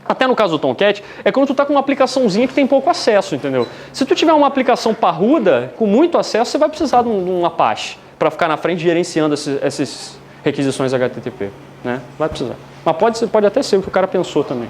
S1: até no caso do Tomcat, é quando tu está com uma aplicaçãozinha que tem pouco acesso, entendeu? Se tu tiver uma aplicação parruda, com muito acesso, você vai precisar de um Apache para ficar na frente gerenciando essas requisições HTTP, né? Vai precisar. Mas pode até ser o que o cara pensou também.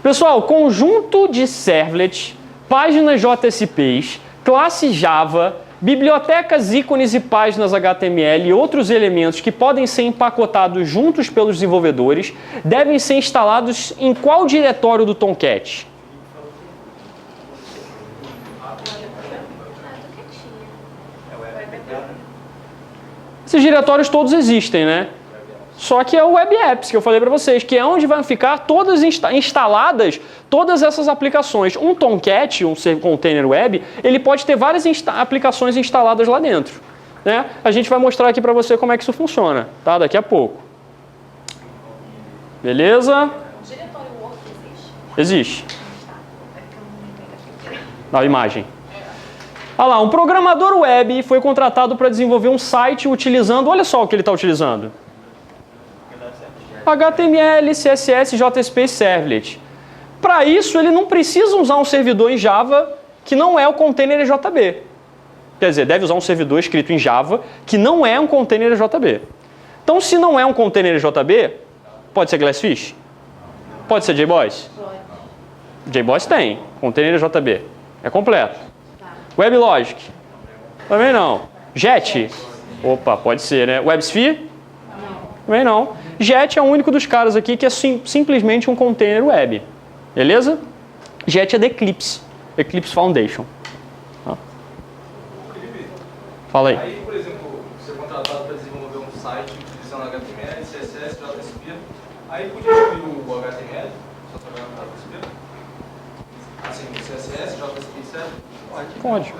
S1: Pessoal, conjunto de servlet, páginas JSPs, classe Java, bibliotecas, ícones e páginas HTML e outros elementos que podem ser empacotados juntos pelos desenvolvedores devem ser instalados em qual diretório do Tomcat? Esses diretórios todos existem, né? Só que é o Web Apps que eu falei para vocês, que é onde vão ficar todas instaladas todas essas aplicações. Um Tomcat, um container web, ele pode ter várias aplicações instaladas lá dentro, né? A gente vai mostrar aqui para você como é que isso funciona, tá? Daqui a pouco. Beleza?
S3: O diretório Work existe?
S1: Existe. Na imagem. Olha lá, um programador web foi contratado para desenvolver um site utilizando, olha só o que ele está utilizando. HTML, CSS, JSP e Servlet. Para isso, ele não precisa usar um servidor em Java que não é o container JB. Quer dizer, deve usar um servidor escrito em Java que não é um container JB. Então, se não é um container JB, pode ser Glassfish? Pode ser JBoss? JBoss tem, container JB. É completo. WebLogic? Também não. Jet? Opa, pode ser, né? WebSphere? Também não. Jet é o único dos caras aqui que é simplesmente um container web. Beleza? Jet é da Eclipse. Eclipse Foundation. Tá. Fala aí.
S6: Aí, por exemplo, você é contratado para desenvolver um site utilizando HTML, CSS, JSP. Aí podia incluir o HTML, só trabalhando com JSP? Assim, CSS, JSP e serve?
S1: Pode.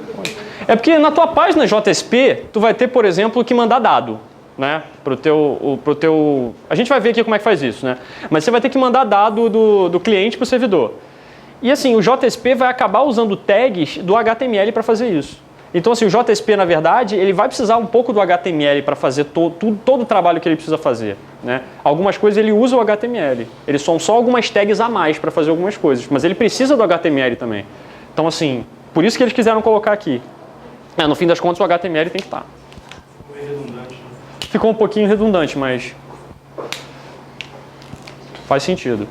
S1: É porque na tua página JSP, tu vai ter, por exemplo, que mandar dado, né? Pro teu... A gente vai ver aqui como é que faz isso, né? Mas você vai ter que mandar dado do cliente para o servidor. E assim, o JSP vai acabar usando tags do HTML para fazer isso. Então assim, o JSP, na verdade, ele vai precisar um pouco do HTML para fazer todo o trabalho que ele precisa fazer, né? Algumas coisas ele usa o HTML. Eles são só algumas tags a mais para fazer algumas coisas, mas ele precisa do HTML também. Então assim, por isso que eles quiseram colocar aqui. No fim das contas, o HTML tem que estar. Ficou um pouquinho redundante, mas faz sentido.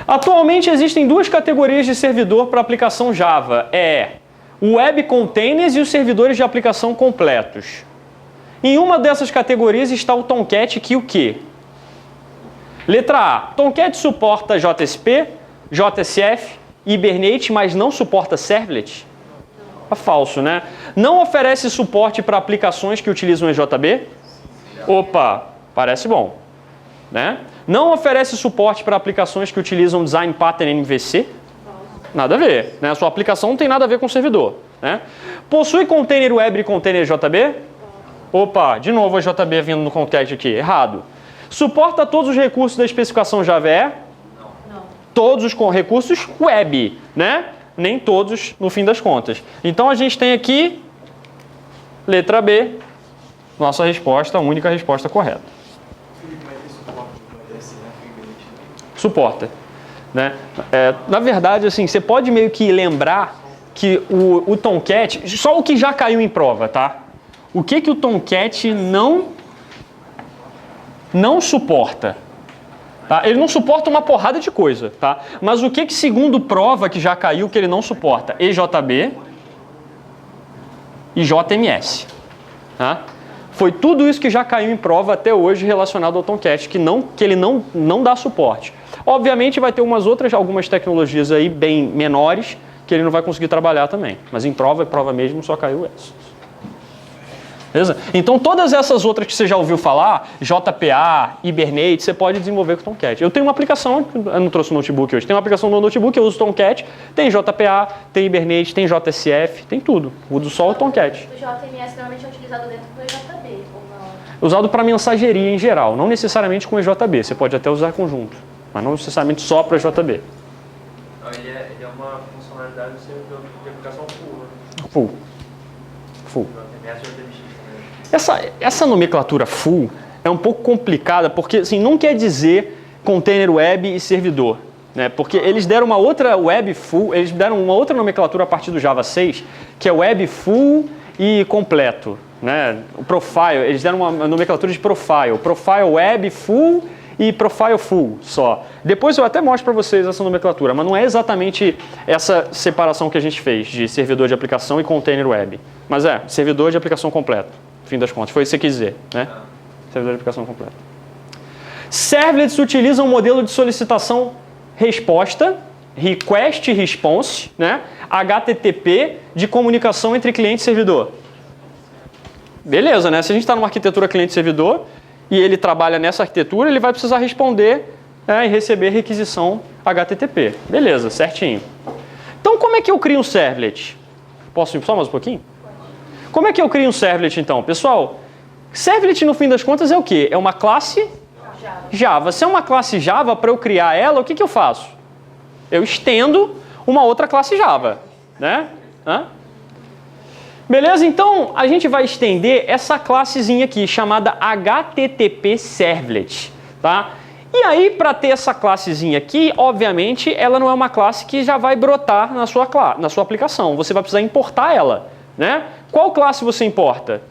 S1: Atualmente existem duas categorias de servidor para aplicação Java. O Web Containers e os servidores de aplicação completos. Em uma dessas categorias está o Tomcat, que o quê? Letra A. Tomcat suporta JSP, JSF, Hibernate, mas não suporta Servlet? É falso, né? Não oferece suporte para aplicações que utilizam EJB? Opa, parece bom, né? Não oferece suporte para aplicações que utilizam Design Pattern MVC? Nada a ver, né? A sua aplicação não tem nada a ver com o servidor, né? Possui container web e container JB? Opa, de novo a JB vindo no Tomcat aqui, errado. Suporta todos os recursos da especificação Java? Não. Todos os recursos web, né? Nem todos no fim das contas. Então a gente tem aqui, letra B, nossa resposta, a única resposta correta. Suporta. Né? Na verdade, assim, você pode meio que lembrar que o Tomcat, só o que já caiu em prova, tá? O que o Tomcat não suporta? Tá? Ele não suporta uma porrada de coisa, tá? Mas o que segundo prova que já caiu que ele não suporta? EJB e JMS. Tá? Foi tudo isso que já caiu em prova até hoje relacionado ao Tomcat, que ele não dá suporte. Obviamente vai ter algumas tecnologias aí bem menores que ele não vai conseguir trabalhar também. Mas em prova mesmo só caiu essa. Beleza? Então todas essas outras que você já ouviu falar, JPA, Hibernate, você pode desenvolver com o Tomcat. Eu tenho uma aplicação, eu não trouxe o notebook hoje, tem uma aplicação no notebook, eu uso Tomcat, tem JPA, tem Hibernate, tem JSF, tem tudo. Uso só o Tomcat.
S3: O JMS normalmente é utilizado dentro do EJB, ou não?
S1: Usado para mensageria em geral, não necessariamente com EJB, você pode até usar conjunto, mas não necessariamente só para EJB.
S2: Então, ele é uma funcionalidade do servidor de aplicação pura.
S1: Full. Essa nomenclatura full é um pouco complicada, porque assim, não quer dizer container web e servidor, né? Porque eles deram uma outra web full, eles deram uma outra nomenclatura a partir do Java 6, que é web full e completo, né? O profile, eles deram uma nomenclatura de profile web full e profile full só. Depois eu até mostro para vocês essa nomenclatura, mas não é exatamente essa separação que a gente fez de servidor de aplicação e container web. Mas é, servidor de aplicação completo, no fim das contas. Foi isso que você quis dizer, né? Servidor de aplicação completo. Servlets utilizam um modelo de solicitação-resposta, request response, né? HTTP de comunicação entre cliente e servidor. Beleza, né? Se a gente está numa arquitetura cliente-servidor e ele trabalha nessa arquitetura, ele vai precisar responder, né, e receber requisição HTTP. Beleza, certinho. Então, como é que eu crio um servlet? Posso ir só mais um pouquinho? Como é que eu crio um servlet, então? Pessoal, servlet, no fim das contas, é o quê? É uma classe Java. Se é uma classe Java, para eu criar ela, o que eu faço? Eu estendo uma outra classe Java, né? Beleza? Então, a gente vai estender essa classezinha aqui, chamada HTTP Servlet, tá? E aí, para ter essa classezinha aqui, obviamente, ela não é uma classe que já vai brotar na sua aplicação. Você vai precisar importar ela, né? Qual classe você importa?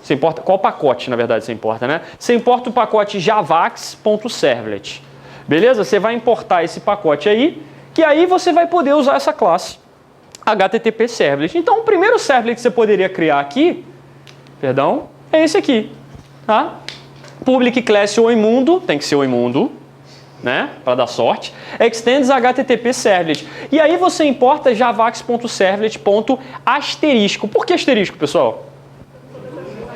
S1: Você importa qual pacote, na verdade, você importa, né? Você importa o pacote javax.servlet. Beleza? Você vai importar esse pacote aí, que aí você vai poder usar essa classe HTTP Servlet. Então, o primeiro servlet que você poderia criar aqui, é esse aqui, tá? Public class Oimundo, tem que ser Oimundo, né? Para dar sorte. Extends HTTP Servlet. E aí você importa javax.servlet. Asterisco. Por que asterisco, pessoal?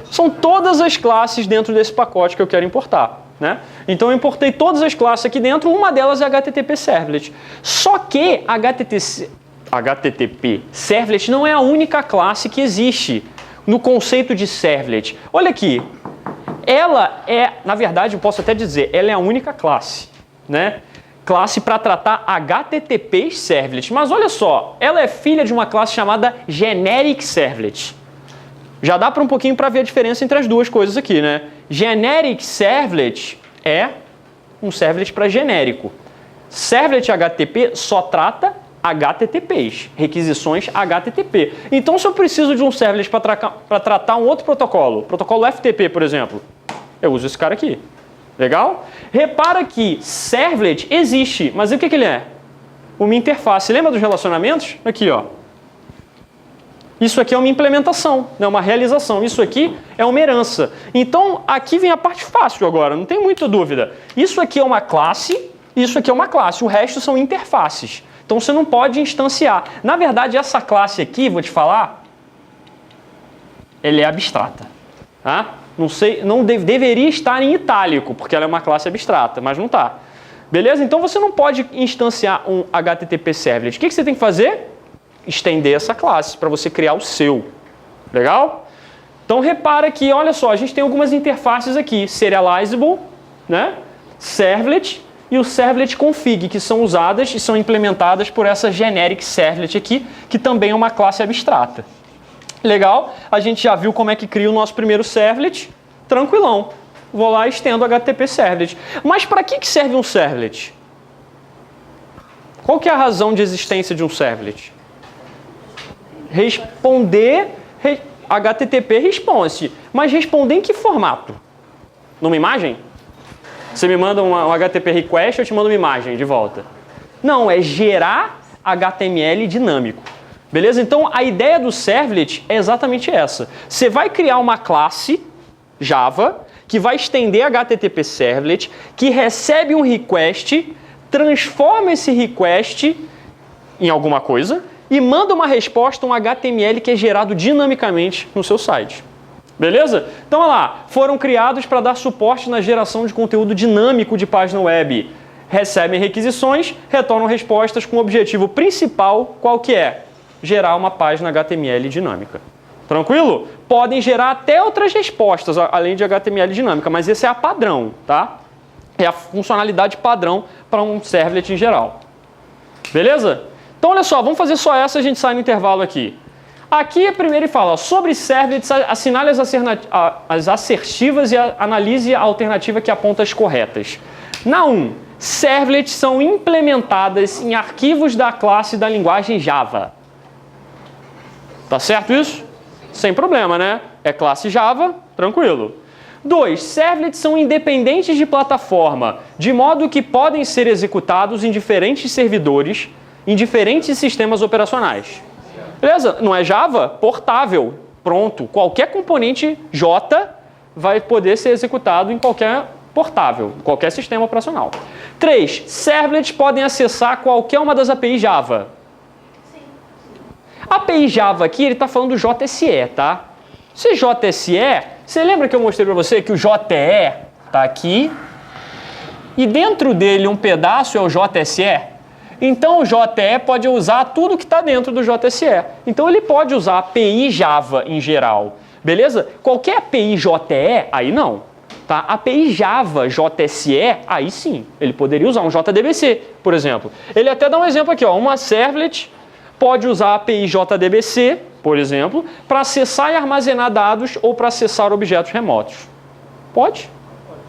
S1: São todas as classes dentro desse pacote que eu quero importar, né? Então eu importei todas as classes aqui dentro, uma delas é HTTP Servlet. Só que HTTP Servlet não é a única classe que existe no conceito de Servlet. Olha aqui, ela é, na verdade, eu posso até dizer, ela é a única classe, né? Classe para tratar HTTP Servlet. Mas olha só, ela é filha de uma classe chamada Generic Servlet. Já dá para um pouquinho para ver a diferença entre as duas coisas aqui, né? Generic Servlet é um servlet para genérico. Servlet HTTP só trata HTTPs, requisições HTTP. Então, se eu preciso de um servlet para tratar um outro protocolo FTP, por exemplo, eu uso esse cara aqui. Legal? Repara que servlet existe, mas o que ele é? Uma interface. Lembra dos relacionamentos? Aqui, ó. Isso aqui é uma implementação, né? Uma realização. Isso aqui é uma herança. Então, aqui vem a parte fácil agora, não tem muita dúvida. Isso aqui é uma classe, isso aqui é uma classe. O resto são interfaces. Então, você não pode instanciar. Na verdade, essa classe aqui, vou te falar, ela é abstrata. Tá? Não deveria estar em itálico, porque ela é uma classe abstrata, mas não está. Beleza? Então, você não pode instanciar um HTTP Servlet. O que você tem que fazer? Estender essa classe para você criar o seu. Legal? Então repara que, olha só, a gente tem algumas interfaces aqui, serializable, né? Servlet e o servlet config, que são usadas e são implementadas por essa generic servlet aqui, que também é uma classe abstrata. Legal? A gente já viu como é que cria o nosso primeiro servlet, tranquilão. Vou lá e estendo o HTTP servlet. Mas para que serve um servlet? Qual que é a razão de existência de um servlet? Responder HTTP response. Mas responder em que formato? Numa imagem? Você me manda um HTTP request, eu te mando uma imagem de volta. Não, é gerar HTML dinâmico. Beleza? Então, a ideia do servlet é exatamente essa. Você vai criar uma classe Java que vai estender HTTP servlet, que recebe um request, transforma esse request em alguma coisa e manda uma resposta, um HTML que é gerado dinamicamente no seu site. Beleza? Então, olha lá, foram criados para dar suporte na geração de conteúdo dinâmico de página web. Recebem requisições, retornam respostas com o objetivo principal, qual que é? Gerar uma página HTML dinâmica. Tranquilo? Podem gerar até outras respostas, além de HTML dinâmica, mas esse é a padrão, tá? É a funcionalidade padrão para um servlet em geral. Beleza? Então, olha só, vamos fazer só essa e a gente sai no intervalo aqui. Aqui primeiro ele fala, ó, sobre servlets, assinale as assertivas e analise a alternativa que aponta as corretas. Na 1, servlets são implementadas em arquivos da classe da linguagem Java. Tá certo isso? Sem problema, né? É classe Java, tranquilo. 2, servlets são independentes de plataforma, de modo que podem ser executados em diferentes servidores, em diferentes sistemas operacionais. Beleza? Não é Java? Portável. Pronto. Qualquer componente J vai poder ser executado em qualquer portável, qualquer sistema operacional. 3, servlets podem acessar qualquer uma das APIs Java.
S3: Sim.
S1: A API Java aqui, ele está falando do JSE, tá? Se JSE, você lembra que eu mostrei para você que o JE está aqui e dentro dele um pedaço é o JSE? Então o JE pode usar tudo que está dentro do JSE. Então ele pode usar a API Java em geral, beleza? Qualquer API JE, aí não. Tá? API Java JSE, aí sim. Ele poderia usar um JDBC, por exemplo. Ele até dá um exemplo aqui, ó, uma servlet pode usar a API JDBC, por exemplo, para acessar e armazenar dados ou para acessar objetos remotos. Pode?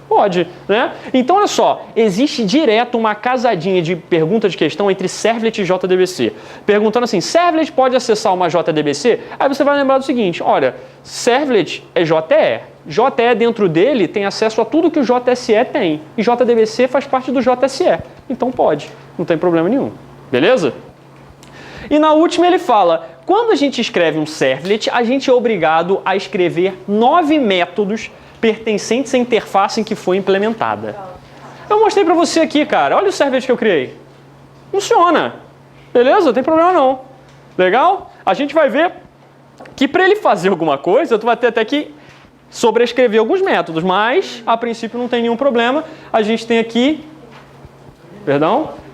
S1: Pode, né? Então, olha só, existe direto uma casadinha de pergunta de questão entre servlet e JDBC. Perguntando assim, servlet pode acessar uma JDBC? Aí você vai lembrar do seguinte, olha, servlet é JE. JE dentro dele tem acesso a tudo que o JSE tem. E JDBC faz parte do JSE. Então pode, não tem problema nenhum. Beleza? E na última ele fala, quando a gente escreve um servlet, a gente é obrigado a escrever 9 métodos pertencentes à interface em que foi implementada. Eu mostrei para você aqui, cara. Olha o servlet que eu criei. Funciona. Beleza? Não tem problema não. Legal? A gente vai ver que para ele fazer alguma coisa, tu vai ter até que sobrescrever alguns métodos, mas a princípio não tem nenhum problema. A gente tem aqui,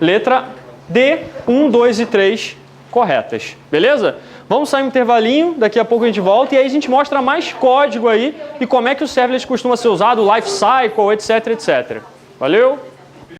S1: letra D, 1, 2 e 3 corretas. Beleza? Vamos sair um intervalinho, daqui a pouco a gente volta e aí a gente mostra mais código aí e como é que o servlet costuma ser usado, o lifecycle, etc, etc. Valeu?